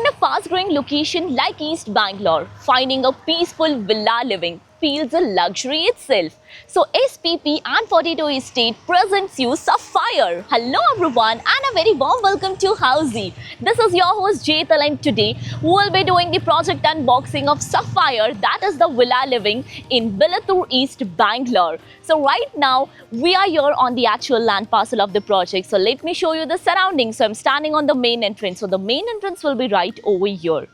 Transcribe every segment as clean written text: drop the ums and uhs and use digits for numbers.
In a fast-growing location like East Bangalore, finding a peaceful villa living feels a luxury itself. So SPP and 42 Estate presents you Sapphire. Hello everyone and a very warm welcome to Housey. This is your host Jaital and today we will be doing the project unboxing of Sapphire, that is the villa living in Bilatur East Bangalore. So right now we are here on the actual land parcel of the project. So let me show you the surroundings. So I'm standing on the main entrance. So the main entrance will be right over here.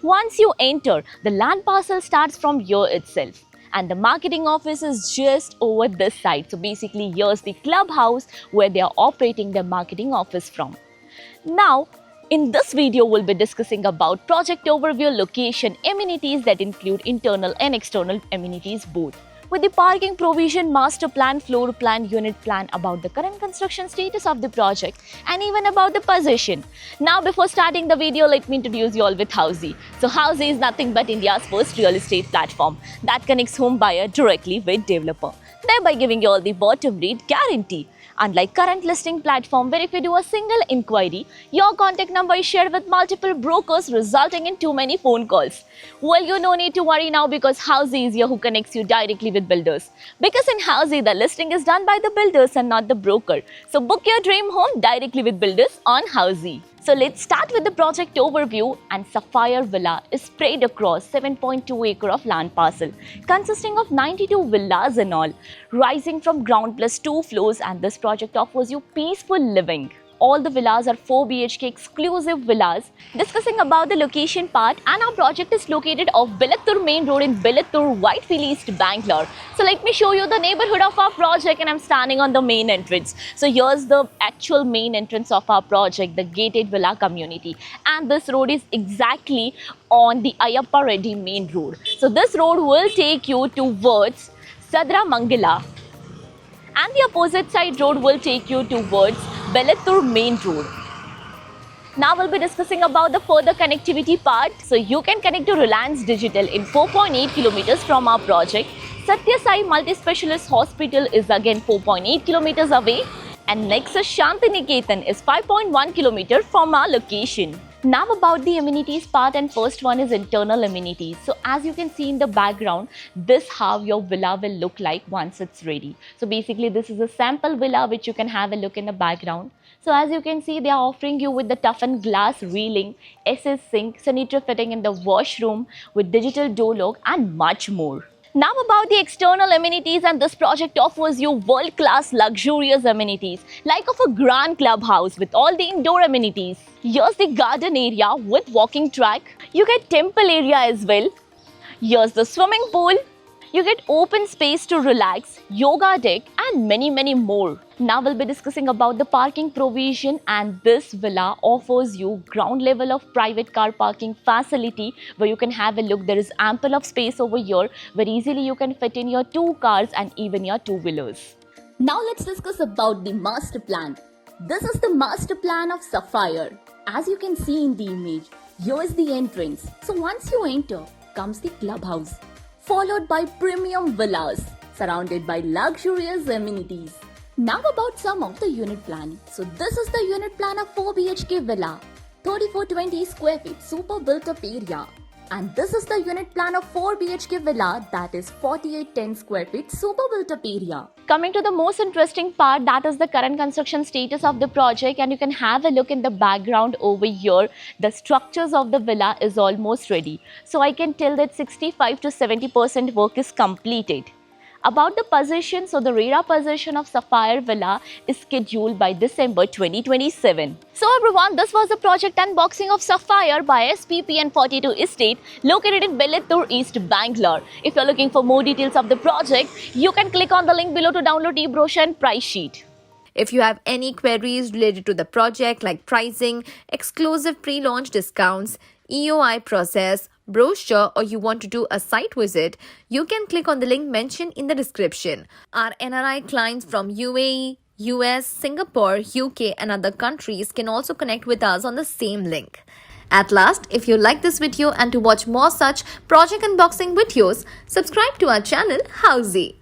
Once you enter, the land parcel starts from here itself. And the marketing office is just over this side. So basically here's the clubhouse where they are operating their marketing office from. Now, in this video, we'll be discussing about project overview, location, amenities that include internal and external amenities both. With the parking provision, master plan, floor plan, unit plan, about the current construction status of the project and even about the possession. Now before starting the video, let me introduce you all with Housey. So Housey is nothing but India's first real estate platform that connects home buyer directly with developer, thereby giving you all the bottom rate guarantee. Unlike current listing platform where if you do a single inquiry, your contact number is shared with multiple brokers resulting in too many phone calls. Well, you no need to worry now because Housey is here who connects you directly with builders. Because in Housey, the listing is done by the builders and not the broker. So book your dream home directly with builders on Housey. So let's start with the project overview, and Sapphire Villa is spread across 7.2 acre of land parcel consisting of 92 villas in all, rising from ground plus 2 floors, and this project offers you peaceful living. All the villas are 4 BHK exclusive villas. Discussing about the location part, and our project is located off Bilatur Main Road in Bilatur, Whitefield East, Bangalore. So let me show you the neighborhood of our project, and I'm standing on the main entrance. So here's the actual main entrance of our project, the gated villa community. And this road is exactly on the Ayappa Reddy main road. So this road will take you towards Sadra Mangala, and the opposite side road will take you towards Bilatur main road. Now we'll be discussing about the further connectivity part. So you can connect to Reliance Digital in 4.8 kilometers from our project. Satya Sai Multi-Specialist Hospital is again 4.8 kilometers away. And next is Shanti Niketan is 5.1 kilometers from our location. Now about the amenities part, and first one is internal amenities. So as you can see in the background, this how your villa will look like once it's ready. So basically this is a sample villa which you can have a look in the background. So as you can see, they are offering you with the toughened glass railing, SS sink, sanitary fitting in the washroom with digital door lock and much more. Now about the external amenities, and this project offers you world-class luxurious amenities like of a grand clubhouse with all the indoor amenities. Here's the garden area with walking track. You get temple area as well. Here's the swimming pool. You get open space to relax, yoga deck and many more. Now we'll be discussing about the parking provision, and this villa offers you ground level of private car parking facility where you can have a look. There is ample of space over here where easily you can fit in your 2 cars and even your 2-wheelers. Now let's discuss about the master plan. This is the master plan of Sapphire. As you can see in the image, here is the entrance. So once you enter, comes the clubhouse, followed by premium villas surrounded by luxurious amenities. Now about some of the unit planning. So this is the unit plan of 4 BHK villa, 3420 square feet super built up area. And this is the unit plan of 4 BHK villa, that is 4810 square feet super built up area. Coming to the most interesting part, that is the current construction status of the project, and you can have a look in the background over here. The structures of the villa is almost ready. So I can tell that 65 to 70% work is completed. About the possession, so the RERA possession of Sapphire Villa is scheduled by December 2027. So everyone, this was the project unboxing of Sapphire by SPP and 42 Estate located in Bilatur East, Bangalore. If you're looking for more details of the project, you can click on the link below to download e-brochure and price sheet. If you have any queries related to the project like pricing, exclusive pre-launch discounts, EOI process, brochure, or you want to do a site visit, you can click on the link mentioned in the description. Our NRI clients from UAE, US, Singapore, UK and other countries can also connect with us on the same link. At last, if you like this video and to watch more such project unboxing videos, subscribe to our channel Housey.